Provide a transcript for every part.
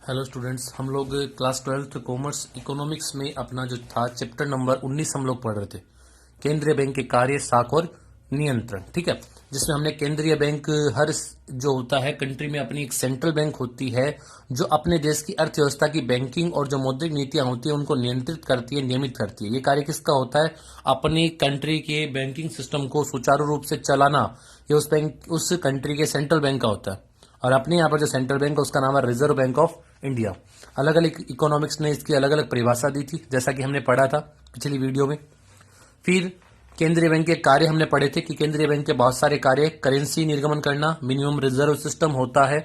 Hello students, हम लोग class 12th commerce economics में अपना जो था चैप्टर नंबर 19 हम लोग पढ़ रहे थे। केंद्रीय बैंक के कार्य, साख और नियंत्रण। ठीक है, जिसमें हमने केंद्रीय बैंक हर जो होता है कंट्री में अपनी एक सेंट्रल बैंक होती है जो अपने देश की अर्थव्यवस्था की बैंकिंग और जो मौद्रिक नीतियां होती है उनको नियंत्रित करती है, नियमित करती है। ये कार्य किसका होता है? अपनी कंट्री के बैंकिंग सिस्टम को सुचारू रूप से चलाना ये उस कंट्री के सेंट्रल बैंक का होता है। और अपने यहाँ पर जो सेंट्रल बैंक है उसका नाम है रिजर्व बैंक ऑफ इंडिया। अलग अलग इकोनॉमिक्स ने इसकी अलग अलग परिभाषा दी थी, जैसा कि हमने पढ़ा था पिछली वीडियो में। फिर केंद्रीय बैंक के कार्य हमने पढ़े थे कि केंद्रीय बैंक के बहुत सारे कार्य, करेंसी निर्गमन करना, मिनिमम रिजर्व सिस्टम होता है,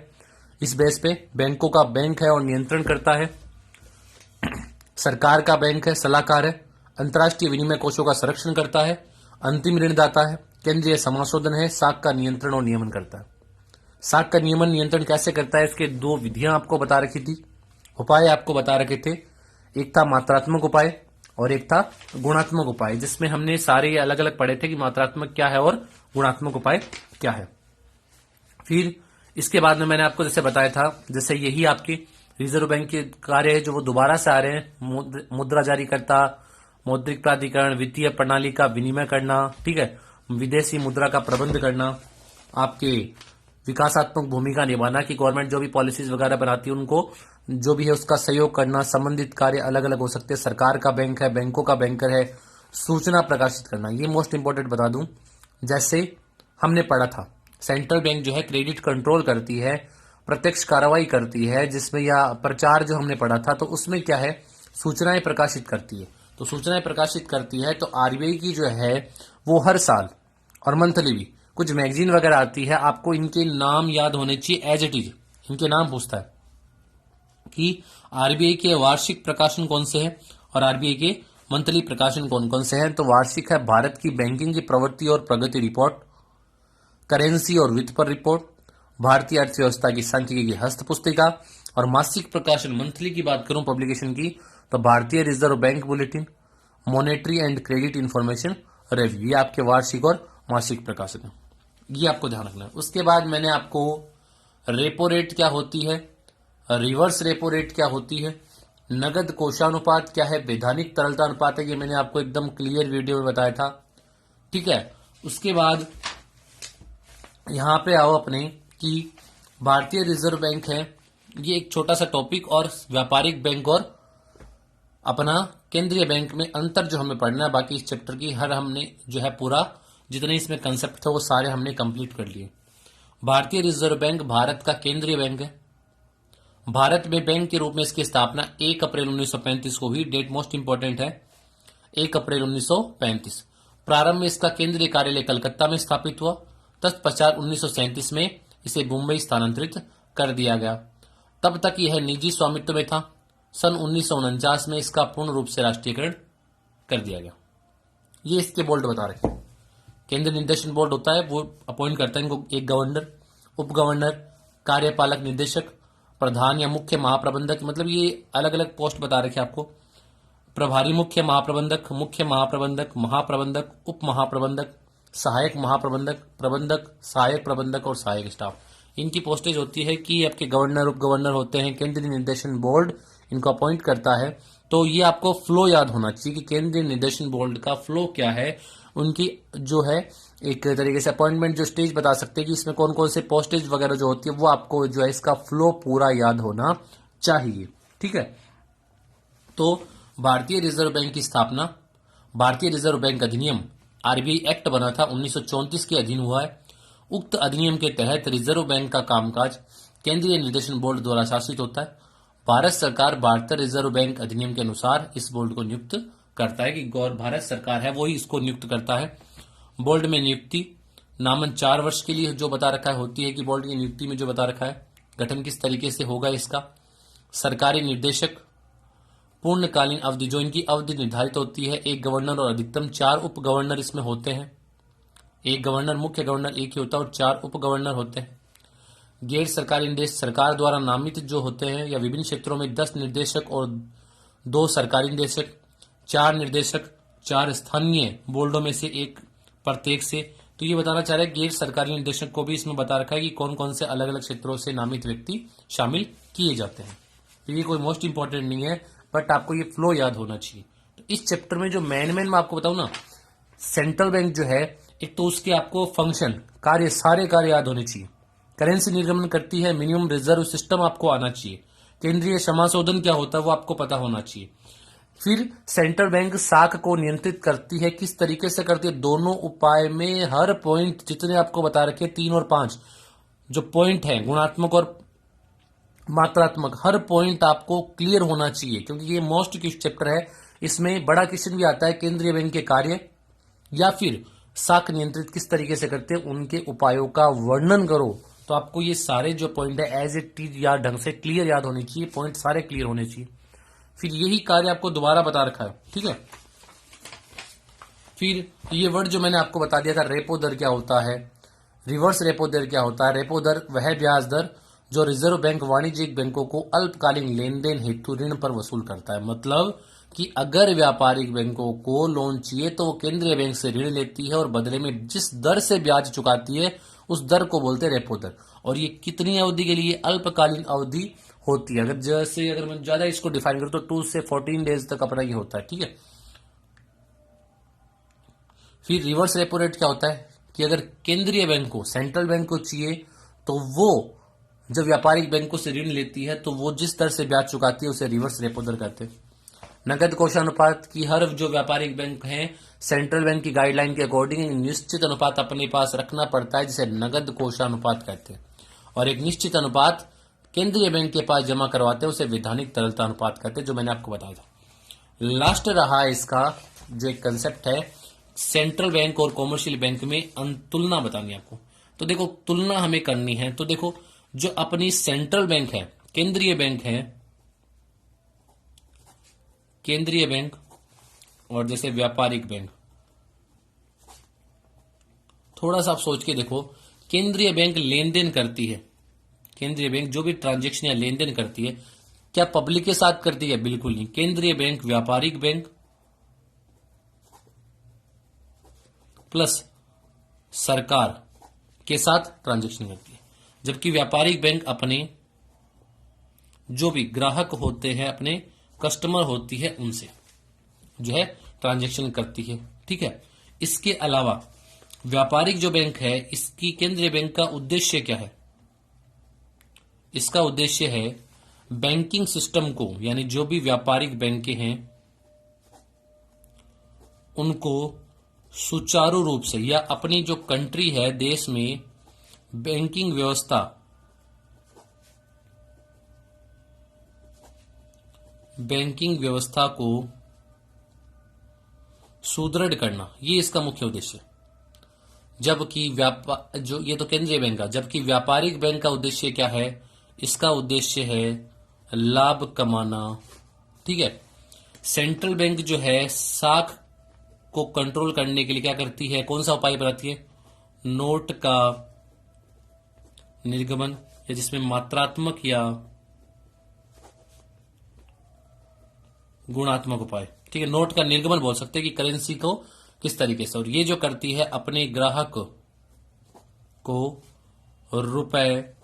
इस बेस पे बैंकों का बैंक है और नियंत्रण करता है, सरकार का बैंक है, सलाहकार है, अंतर्राष्ट्रीय विनिमय कोषों का संरक्षण करता है, अंतिम ऋणदाता है, केंद्रीय समाशोधन है, साख का नियंत्रण और नियमन करता है। साख का नियमन नियंत्रण कैसे करता है, इसके दो विधियां आपको बता रखी थी, उपाय आपको बता रखे थे। एक था मात्रात्मक उपाय और एक था गुणात्मक उपाय, जिसमें हमने सारे अलग अलग पढ़े थे कि मात्रात्मक क्या है और गुणात्मक उपाय क्या है। फिर इसके बाद में मैंने आपको जैसे बताया था, जैसे यही आपके रिजर्व बैंक के कार्य है जो वो दोबारा से आ रहे हैं। मुद्रा जारी करता, मौद्रिक प्राधिकरण, वित्तीय प्रणाली का विनिमय करना, ठीक है, विदेशी मुद्रा का प्रबंध करना, आपके विकासात्मक भूमिका निभाना कि गवर्नमेंट जो भी पॉलिसीज वगैरह बनाती है उनको जो भी है उसका सहयोग करना। संबंधित कार्य अलग अलग हो सकते हैं, सरकार का बैंक है, बैंकों का बैंकर है, सूचना प्रकाशित करना। ये मोस्ट इंपोर्टेंट बता दूं, जैसे हमने पढ़ा था सेंट्रल बैंक जो है क्रेडिट कंट्रोल करती है, प्रत्यक्ष कार्रवाई करती है, जिसमें या प्रचार जो हमने पढ़ा था तो उसमें क्या है, सूचनाएं प्रकाशित करती है। तो सूचनाएं प्रकाशित करती है तो आरबीआई की जो है वो हर साल और मंथली भी कुछ मैगजीन वगैरह आती है, आपको इनके नाम याद होने चाहिए एज इट इज। इनके नाम पूछता है कि आरबीआई के वार्षिक प्रकाशन कौन से हैं और आरबीआई के मंथली प्रकाशन कौन कौन से हैं। तो वार्षिक है भारत की बैंकिंग की प्रवृत्ति और प्रगति रिपोर्ट, करेंसी और वित्त पर रिपोर्ट, भारतीय अर्थव्यवस्था की सांख्यिकी की हस्त पुस्तिका। और मासिक प्रकाशन मंथली की बात करूं पब्लिकेशन की तो भारतीय reserve bank bulletin, monetary and credit information review. ये आपके वार्षिक और मासिक प्रकाशन है, ये आपको ध्यान रखना है। उसके बाद मैंने आपको रेपो रेट क्या होती है, रिवर्स रेपो रेट क्या होती है, नगद कोषानुपात क्या है, वैधानिक तरलता अनुपात है, ये मैंने आपको एकदम क्लियर वीडियो में बताया था। ठीक है, उसके बाद यहां पे आओ अपने कि भारतीय रिजर्व बैंक है, ये एक छोटा सा टॉपिक, और व्यापारिक बैंक और अपना केंद्रीय बैंक में अंतर जो हमें पढ़ना है। बाकी इस चैप्टर की हर हमने जो है पूरा जितने इसमें कंसेप्ट थे वो सारे हमने कंप्लीट कर लिए। भारतीय रिजर्व बैंक भारत का केंद्रीय बैंक है। भारत में बैंक के रूप में इसकी स्थापना 1 अप्रैल 1935 को हुई। डेट मोस्ट इंपोर्टेंट है, 1 अप्रैल 1935। प्रारंभ में इसका केंद्रीय कार्यालय कलकत्ता में स्थापित हुआ। तत्पश्चात 1937 में इसे मुंबई स्थानांतरित कर दिया गया। तब तक यह निजी स्वामित्व में था। सन 1949 में इसका पूर्ण रूप से राष्ट्रीयकरण कर दिया गया। ये इसके बोल्ड बता रहे हैं। केंद्रीय निर्देशन बोर्ड होता है, वो अपॉइंट करता है इनको एक गवर्नर, उप गवर्नर, कार्यपालक निदेशक, प्रधान या मुख्य महाप्रबंधक, मतलब ये अलग अलग पोस्ट बता रखे आपको। प्रभारी मुख्य महाप्रबंधक, मुख्य महाप्रबंधक, महाप्रबंधक, उप महाप्रबंधक, सहायक महाप्रबंधक, प्रबंधक, सहायक प्रबंधक और सहायक स्टाफ। इनकी पोस्टेज होती है कि आपके गवर्नर, उप गवर्नर होते हैं। केंद्रीय निर्देशन बोर्ड इनको अपॉइंट करता है। तो ये आपको फ्लो याद होना चाहिए कि केंद्रीय निर्देशन बोर्ड का फ्लो क्या है। उनकी जो है एक तरीके से अपॉइंटमेंट जो स्टेज बता सकते हैं कि इसमें कौन कौन से पोस्टेज वगैरह जो होती है, वो आपको जो है इसका फ्लो पूरा याद होना चाहिए। ठीक है, तो भारतीय रिजर्व बैंक की स्थापना भारतीय रिजर्व बैंक अधिनियम आरबीआई एक्ट बना था 1934 के अधीन हुआ है। उक्त अधिनियम के तहत रिजर्व बैंक का कामकाज केंद्रीय निर्देशन बोर्ड द्वारा शासित होता है। भारत सरकार भारतीय रिजर्व बैंक अधिनियम के अनुसार इस बोर्ड को नियुक्त करता है कि भारत सरकार है वही इसको नियुक्त करता है। बोर्ड में नियुक्ति नामन 4 वर्ष के लिए जो बता रखा है होती है कि बोर्ड की नियुक्ति में जो बता रखा है गठन किस तरीके से होगा इसका। सरकारी निर्देशक पूर्णकालीन अवधि, जो इनकी अवधि निर्धारित होती है, एक गवर्नर और अधिकतम 4 उप गवर्नर इसमें होते हैं। एक गवर्नर, मुख्य गवर्नर एक ही होता है और 4 उप गवर्नर होते हैं। गैर सरकारी निर्देश सरकार द्वारा नामित जो होते हैं, या विभिन्न क्षेत्रों में 10 निर्देशक और 2 सरकारी निर्देशक, 4 निर्देशक, 4 स्थानीय बोर्डों में से एक प्रत्येक से। तो ये बताना चाह रहे हैं गैर सरकारी निर्देशक को भी इसमें बता रखा है कि कौन कौन से अलग अलग क्षेत्रों से नामित व्यक्ति शामिल किए जाते हैं। तो ये कोई मोस्ट इंपॉर्टेंट नहीं है, बट आपको ये फ्लो याद होना चाहिए। तो इस चैप्टर में जो मेन मैं आपको बताऊं ना, सेंट्रल बैंक जो है, एक तो उसके आपको फंक्शन, कार्य, सारे कार्य याद होने चाहिए। करेंसी निर्गमन करती है, मिनिमम रिजर्व सिस्टम आपको आना चाहिए, केंद्रीय समाशोधन क्या होता है वो आपको पता होना चाहिए। फिर सेंट्रल बैंक साख को नियंत्रित करती है, किस तरीके से करती है, दोनों उपाय में हर पॉइंट जितने आपको बता रखे 3 और 5 जो पॉइंट है, गुणात्मक और मात्रात्मक, हर पॉइंट आपको क्लियर होना चाहिए, क्योंकि ये मोस्ट क्वेश्चन चैप्टर है। इसमें बड़ा क्वेश्चन भी आता है, केंद्रीय बैंक के कार्य या फिर साख नियंत्रित किस तरीके से करते हैं, उनके उपायों का वर्णन करो। तो आपको ये सारे जो पॉइंट है एज इट इज या ढंग से क्लियर याद होने चाहिए, पॉइंट सारे क्लियर होने चाहिए। फिर यही कार्य आपको दोबारा बता रखा है, ठीक है। फिर ये वर्ड जो मैंने आपको बता दिया था, रेपो दर क्या होता है, रिवर्स रेपो दर क्या होता है। रेपो दर वह ब्याज दर जो रिजर्व बैंक वाणिज्यिक बैंकों को अल्पकालीन लेन देन हेतु ऋण पर वसूल करता है। मतलब कि अगर व्यापारिक बैंकों को लोन चाहिए तो वो केंद्रीय बैंक से ऋण लेती है और बदले में जिस दर से ब्याज चुकाती है उस दर को बोलते हैं रेपो दर। और ये कितनी अवधि के लिए, अल्पकालीन अवधि होती है। अगर मैं ज्यादा इसको डिफाइन करूं तो 2 से 14 डेज तक अपना ये होता है, ठीक है। फिर रिवर्स रेपो रेट क्या होता है कि अगर केंद्रीय बैंक को, सेंट्रल बैंक को चाहिए तो वो जब व्यापारिक बैंकों से ऋण लेती है तो वो जिस दर से ब्याज चुकाती है उसे रिवर्स रेपो दर कहते हैं। नगद कोषानुपात की हर जो व्यापारिक बैंक हैं, सेंट्रल बैंक की गाइडलाइन के अकॉर्डिंग निश्चित अनुपात अपने पास रखना पड़ता है, जिसे नगद कोषानुपात कहते हैं। और एक निश्चित अनुपात केंद्रीय बैंक के पास जमा करवाते हैं उसे वैधानिक तरलता अनुपात कहते हैं, जो मैंने आपको बताया था। लास्ट रहा इसका जो एक कंसेप्ट है, सेंट्रल बैंक और कॉमर्शियल बैंक में तुलना बतानी है आपको। तो देखो तुलना हमें करनी है, तो देखो जो अपनी सेंट्रल बैंक है, केंद्रीय बैंक है, केंद्रीय बैंक और जैसे व्यापारिक बैंक, थोड़ा सा आप सोच के देखो, केंद्रीय बैंक लेन देन करती है, केंद्रीय बैंक जो भी ट्रांजैक्शन या लेन देन करती है क्या पब्लिक के साथ करती है? बिल्कुल नहीं। केंद्रीय बैंक व्यापारिक बैंक प्लस सरकार के साथ ट्रांजैक्शन करती है, जबकि व्यापारिक बैंक अपने जो भी ग्राहक होते हैं, अपने कस्टमर होती है, उनसे जो है ट्रांजैक्शन करती है, ठीक है। इसके अलावा व्यापारिक जो बैंक है, इसकी केंद्रीय बैंक का उद्देश्य क्या है? इसका उद्देश्य है बैंकिंग सिस्टम को, यानी जो भी व्यापारिक बैंकें हैं उनको सुचारू रूप से, या अपनी जो कंट्री है, देश में बैंकिंग व्यवस्था को सुदृढ़ करना, ये इसका मुख्य उद्देश्य है। जबकि ये तो केंद्रीय बैंक का, जबकि व्यापारिक बैंक का उद्देश्य क्या है? इसका उद्देश्य है लाभ कमाना, ठीक है। सेंट्रल बैंक जो है साख को कंट्रोल करने के लिए क्या करती है, कौन सा उपाय बनाती है? नोट का निर्गमन, या जिसमें मात्रात्मक या गुणात्मक उपाय, ठीक है। नोट का निर्गमन बोल सकते हैं कि करेंसी को किस तरीके से, और ये जो करती है अपने ग्राहक को रुपए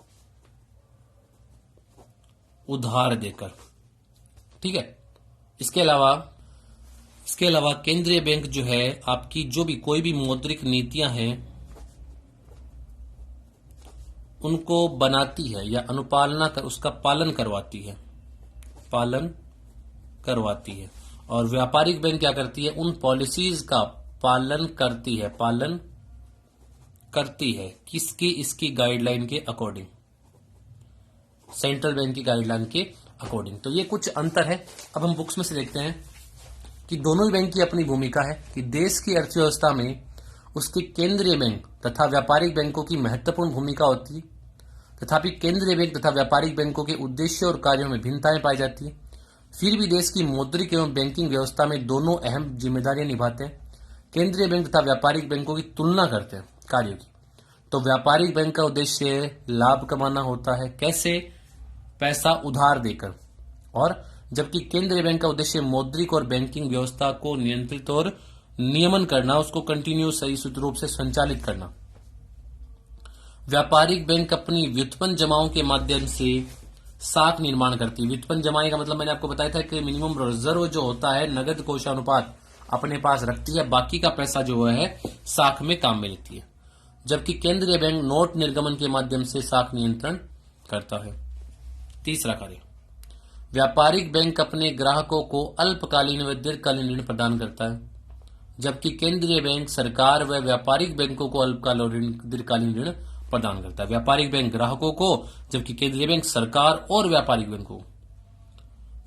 उधार देकर, ठीक है। इसके अलावा केंद्रीय बैंक जो है आपकी जो भी कोई भी मौद्रिक नीतियां हैं उनको बनाती है या अनुपालना कर, उसका पालन करवाती है। और व्यापारिक बैंक क्या करती है? उन पॉलिसीज का पालन करती है किसकी? इसकी गाइडलाइन के अकॉर्डिंग, सेंट्रल बैंक की गाइडलाइन के अकॉर्डिंग। तो ये कुछ अंतर है। अब हम बुक्स में से देखते हैं कि दोनों ही बैंक की अपनी भूमिका है कि देश की अर्थव्यवस्था में उसके केंद्रीय बैंक तथा व्यापारिक बैंकों की महत्वपूर्ण भूमिका होती है। तथापि केंद्रीय बैंक तथा व्यापारिक बैंकों के उद्देश्य और कार्यों में भिन्नताएं पाई जाती है। फिर भी देश की मौद्रिक एवं बैंकिंग व्यवस्था में दोनों अहम जिम्मेदारियां निभाते हैं। केंद्रीय बैंक तथा व्यापारिक बैंकों की तुलना करते हैं कार्यों की। तो व्यापारिक बैंक का उद्देश्य लाभ कमाना होता है, कैसे? पैसा उधार देकर। और जबकि केंद्रीय बैंक का उद्देश्य मौद्रिक और बैंकिंग व्यवस्था को नियंत्रित और नियमन करना, उसको कंटिन्यूस सही रूप से संचालित करना। व्यापारिक बैंक अपनी व्युत्पन्न जमाओं के माध्यम से साख निर्माण करती है। व्युत्पन्न जमाई का मतलब मैंने आपको बताया था कि मिनिमम रिजर्व जो होता है नगद कोषानुपात अपने पास रखती है, बाकी का पैसा जो है साख में काम में लेती है। जबकि केंद्रीय बैंक नोट निर्गमन के माध्यम से साख नियंत्रण करता है। तीसरा कार्य, व्यापारिक बैंक अपने ग्राहकों को अल्पकालीन व दीर्घकालीन ऋण प्रदान करता है, जबकि केंद्रीय बैंक सरकार व व्यापारिक बैंकों को अल्पकालीन दीर्घकालीन ऋण प्रदान करता है। व्यापारिक बैंक ग्राहकों को, जबकि केंद्रीय बैंक सरकार और व्यापारिक बैंकों को।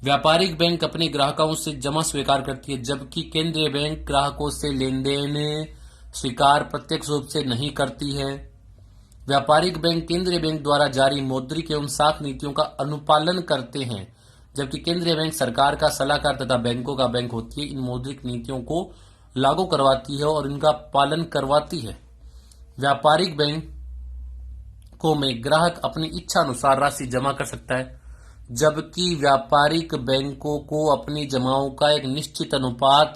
व्यापारिक बैंक अपने ग्राहकों से जमा स्वीकार करती है, जबकि केंद्रीय बैंक ग्राहकों से लेन देन स्वीकार प्रत्यक्ष रूप से नहीं करती है। व्यापारिक बैंक केंद्रीय बैंक द्वारा जारी मौद्रिक एवं साख नीतियों का अनुपालन करते हैं, जबकि केंद्रीय बैंक सरकार का सलाहकार तथा बैंकों का बैंक होती है। इन मौद्रिक नीतियों को लागू करवाती है और इनका पालन करवाती है। व्यापारिक बैंकों में ग्राहक अपनी इच्छा अनुसार राशि जमा कर सकता है, जबकि व्यापारिक बैंकों को अपनी जमाओं का एक निश्चित अनुपात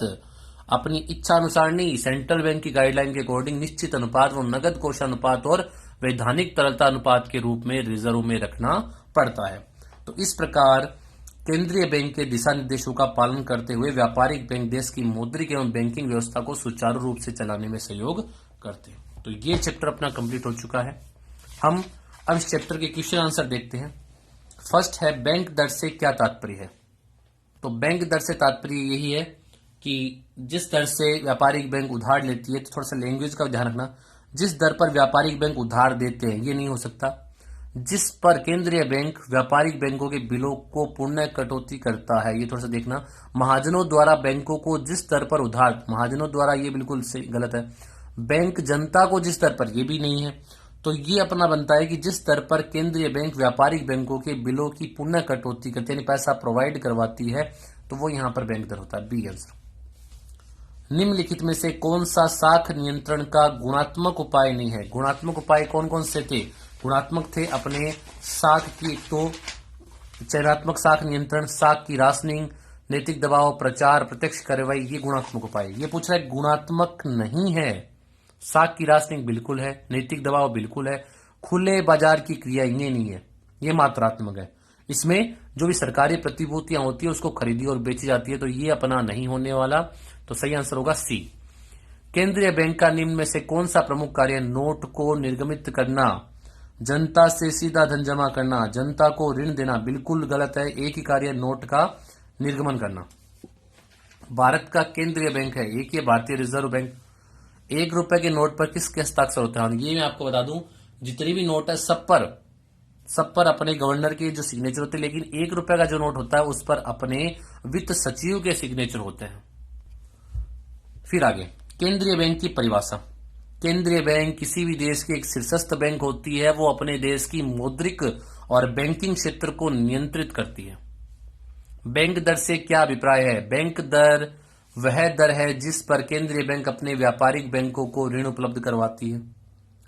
अपनी इच्छा अनुसार नहीं, सेंट्रल बैंक की गाइडलाइन के अकॉर्डिंग निश्चित अनुपात वो नगद कोषानुपात और वैधानिक तरलता अनुपात के रूप में रिजर्व में रखना पड़ता है। तो इस प्रकार केंद्रीय बैंक के दिशा निर्देशों का पालन करते हुए व्यापारिक बैंक देश की मौद्रिक एवं बैंकिंग व्यवस्था को सुचारू रूप से चलाने में सहयोग करते हैं। तो ये चैप्टर अपना कंप्लीट हो चुका है। हम अब इस चैप्टर के क्वेश्चन आंसर देखते हैं। फर्स्ट है, बैंक दर से क्या तात्पर्य है? तो बैंक दर से तात्पर्य यही है कि जिस दर से व्यापारिक बैंक उधार लेती है, तो थोड़ा सा लैंग्वेज का ध्यान रखना, जिस दर पर व्यापारिक बैंक उधार देते हैं ये नहीं हो सकता। जिस पर केंद्रीय बैंक व्यापारिक बैंकों के बिलों को पुनः कटौती करता है, ये थोड़ा सा देखना। महाजनों द्वारा बैंकों को जिस दर पर उधार, महाजनों द्वारा ये बिल्कुल सही गलत है। बैंक जनता को जिस दर पर, ये भी नहीं है। तो ये अपना बनता है कि जिस दर पर केंद्रीय बैंक व्यापारिक बैंकों के बिलों की पुनः कटौती करती है, यानी पैसा प्रोवाइड करवाती है, तो वो यहां पर बैंक दर होता है। B answer. निम्नलिखित में से कौन सा साख नियंत्रण का गुणात्मक उपाय नहीं है? गुणात्मक उपाय कौन कौन से थे? गुणात्मक थे अपने साख की, तो चयनात्मक साख नियंत्रण, साख की राशनिंग, नैतिक दबाव, प्रचार, प्रत्यक्ष कार्रवाई, ये गुणात्मक उपाय। ये पूछ रहा है गुणात्मक नहीं है। साख की राशनिंग बिल्कुल है, नैतिक दबाव बिल्कुल है, खुले बाजार की क्रिया ये नहीं है, ये मात्रात्मक है। इसमें जो भी सरकारी प्रतिभूतियां होती है उसको खरीदी और बेची जाती है, तो ये अपना नहीं होने वाला। तो सही आंसर होगा सी। केंद्रीय बैंक का निम्न में से कौन सा प्रमुख कार्य? नोट को निर्गमित करना, जनता से सीधा धन जमा करना, जनता को ऋण देना, बिल्कुल गलत है। एक ही कार्य नोट का निर्गमन करना। भारत का केंद्रीय बैंक है एक, ये भारतीय रिजर्व बैंक। 1 रुपए के नोट पर किसके हस्ताक्षर होते हैं? ये मैं आपको बता दूं, जितनी भी नोट है सब पर अपने गवर्नर के जो सिग्नेचर होते हैं, लेकिन 1 रुपए का जो नोट होता है उस पर अपने वित्त सचिव के सिग्नेचर होते हैं। फिर आगे, केंद्रीय बैंक की परिभाषा। केंद्रीय बैंक किसी भी देश की एक शीर्षस्थ बैंक होती है, वो अपने देश की मौद्रिक और बैंकिंग क्षेत्र को नियंत्रित करती है। बैंक दर से क्या अभिप्राय है? बैंक दर वह दर है जिस पर केंद्रीय बैंक अपने व्यापारिक बैंकों को ऋण उपलब्ध करवाती है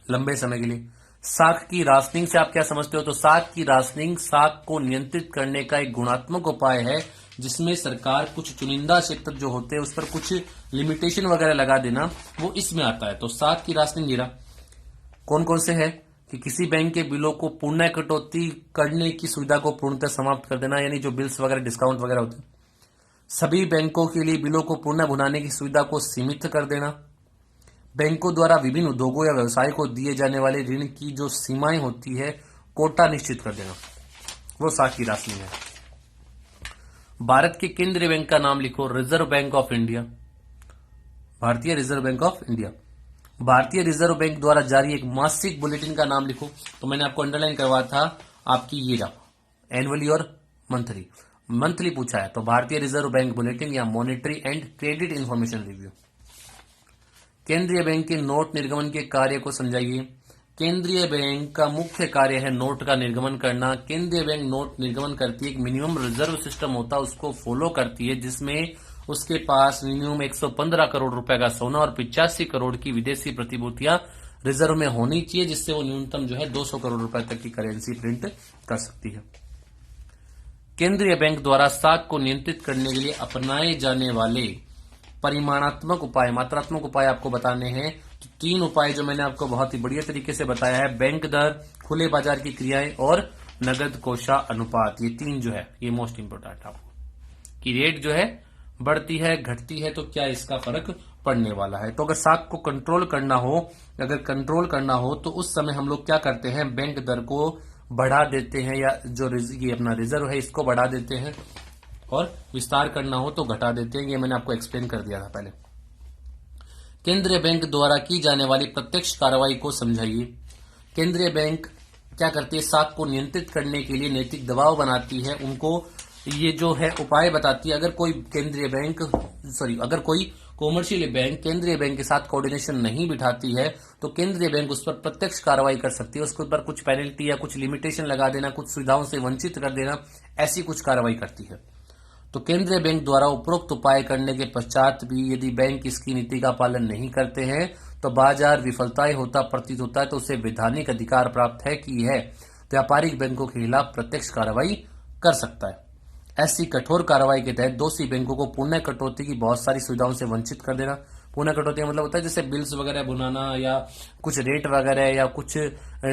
लंबे समय के लिए। साख की राशनिंग से आप क्या समझते हो? तो साख की राशनिंग साख को नियंत्रित करने का एक गुणात्मक उपाय है, जिसमें सरकार कुछ चुनिंदा क्षेत्र जो होते हैं उस पर कुछ लिमिटेशन वगैरह लगा देना, वो इसमें आता है। तो साख की राशनिंग गिरा कौन कौन से है कि किसी बैंक के बिलों को पुनः कटौती करने की सुविधा को पूर्णतः समाप्त कर देना, यानी जो बिल्स वगैरह डिस्काउंट वगैरह होते हैं, सभी बैंकों के लिए बिलों को पुनः भुनाने की सुविधा को सीमित कर देना, बैंकों द्वारा विभिन्न उद्योगों या व्यवसाय को दिए जाने वाले ऋण की जो सीमाएं होती है कोटा निश्चित कर देना, वो साख की राशनिंग है। भारत के केंद्रीय बैंक का नाम लिखो, रिजर्व बैंक ऑफ इंडिया, भारतीय रिजर्व बैंक ऑफ इंडिया। भारतीय रिजर्व बैंक द्वारा जारी एक मासिक बुलेटिन का नाम लिखो। तो मैंने आपको अंडरलाइन करवाया था आपकी ये रहा एनुअली और मंथली पूछा है, तो भारतीय रिजर्व बैंक बुलेटिन या monetary and credit information review. केंद्रीय बैंक के नोट निर्गमन के कार्य को समझाइए। केंद्रीय बैंक का मुख्य कार्य है नोट का निर्गमन करना। केंद्रीय बैंक नोट निर्गमन करती है, एक मिनिमम रिजर्व सिस्टम होता है उसको फॉलो करती है, जिसमें उसके पास मिनिमम 115 करोड़ रुपए का सोना और 85 करोड़ की विदेशी प्रतिभूतियां रिजर्व में होनी चाहिए, जिससे वो न्यूनतम जो है 200 करोड़ रुपए तक की करेंसी प्रिंट कर सकती है। केंद्रीय बैंक द्वारा साख को नियंत्रित करने के लिए अपनाए जाने वाले परिमाणात्मक उपाय, मात्रात्मक उपाय आपको बताने हैं। तो 3 उपाय जो मैंने आपको बहुत ही बढ़िया तरीके से बताया है, बैंक दर, खुले बाजार की क्रियाएं और नगद कोषा अनुपात, ये 3 जो है ये मोस्ट इंपोर्टेंट आपको, कि रेट जो है बढ़ती है घटती है तो क्या इसका फर्क पड़ने वाला है। तो अगर साख को कंट्रोल करना हो तो उस समय हम लोग क्या करते हैं, बैंक दर को बढ़ा देते हैं, या जो ये अपना रिजर्व है इसको बढ़ा देते हैं, और विस्तार करना हो तो घटा देते हैं। ये मैंने आपको एक्सप्लेन कर दिया था पहले। केंद्रीय बैंक द्वारा की जाने वाली प्रत्यक्ष कार्रवाई को समझाइए। केंद्रीय बैंक क्या करती है, साख को नियंत्रित करने के लिए नैतिक दबाव बनाती है, उनको ये जो है उपाय बताती है। अगर कोई कॉमर्शियल बैंक केंद्रीय बैंक के साथ कोऑर्डिनेशन नहीं बिठाती है तो केंद्रीय बैंक उस पर प्रत्यक्ष कार्रवाई कर सकती है, उसके ऊपर कुछ पेनल्टी या कुछ लिमिटेशन लगा देना, कुछ सुविधाओं से वंचित कर देना, ऐसी कुछ कार्रवाई करती है। तो केंद्रीय बैंक द्वारा उपरोक्त उपाय करने के पश्चात भी यदि बैंक इसकी नीति का पालन नहीं करते हैं तो बाजार विफलताएं होता प्रतीत होता है, तो उसे वैधानिक अधिकार प्राप्त है कि यह व्यापारिक बैंकों के खिलाफ प्रत्यक्ष कार्रवाई कर सकता है। ऐसी कठोर कार्रवाई के तहत दोषी बैंकों को पुनः कटौती की बहुत सारी सुविधाओं से वंचित कर देना। पुनः कटौती का मतलब होता है जैसे बिल्स वगैरह बुनाना, या कुछ रेट वगैरह, या कुछ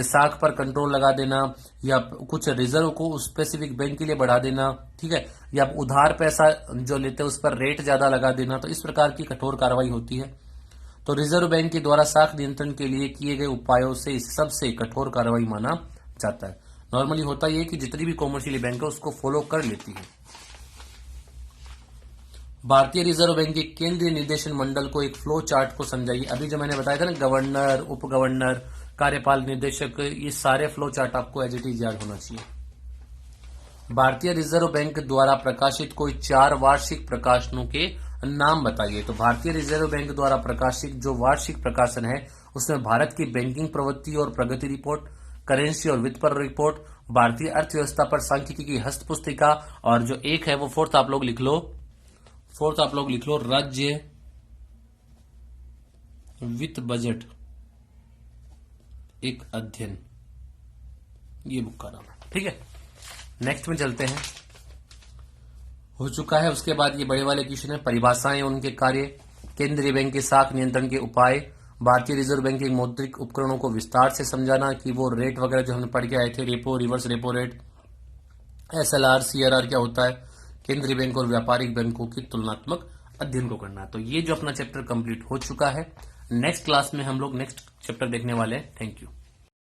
साख पर कंट्रोल लगा देना, या कुछ रिजर्व को स्पेसिफिक बैंक के लिए बढ़ा देना, ठीक है, या उधार पैसा जो लेते हैं उस पर रेट ज्यादा लगा देना। तो इस प्रकार की कठोर कार्रवाई होती है। तो रिजर्व बैंक के द्वारा साख नियंत्रण के लिए किए गए उपायों से इस सबसे कठोर कार्रवाई माना जाता है। नॉर्मली होता यह कि जितनी भी कॉमर्शियल बैंक है उसको फॉलो कर लेती है। भारतीय रिजर्व बैंक के केंद्रीय निर्देशन मंडल को एक फ्लो चार्ट को समझाइए। अभी जो मैंने बताया था ना, गवर्नर, उप गवर्नर, कार्यपालक निदेशक, ये सारे फ्लो चार्ट आपको एज इट इज याद होना चाहिए। भारतीय रिजर्व बैंक द्वारा प्रकाशित कोई 4 वार्षिक प्रकाशनों के नाम बताइए। तो भारतीय रिजर्व बैंक द्वारा प्रकाशित जो वार्षिक प्रकाशन है उसमें भारत की बैंकिंग प्रवृत्ति और प्रगति रिपोर्ट, करेंसी और वित्त पर रिपोर्ट, भारतीय अर्थव्यवस्था पर सांख्यिकी की हस्त पुस्तिका, और जो एक है वो फोर्थ आप लोग लिख लो, राज्य वित्त बजट एक अध्ययन, ये बुक का नाम है। ठीक है, नेक्स्ट में चलते हैं। हो चुका है, उसके बाद ये बड़े वाले क्वेश्चन है, परिभाषाएं उनके कार्य, केंद्रीय बैंक के साख नियंत्रण के उपाय, भारतीय रिजर्व बैंक के मौद्रिक उपकरणों को विस्तार से समझाना कि वो रेट वगैरह जो हमने पढ़ के आए थे, repo, reverse repo rate, SLR, CRR क्या होता है, केंद्रीय बैंक और व्यापारिक बैंकों की तुलनात्मक अध्ययन को करना। तो ये जो अपना चैप्टर कंप्लीट हो चुका है। नेक्स्ट क्लास में हम लोग नेक्स्ट चैप्टर देखने वाले हैं। Thank you.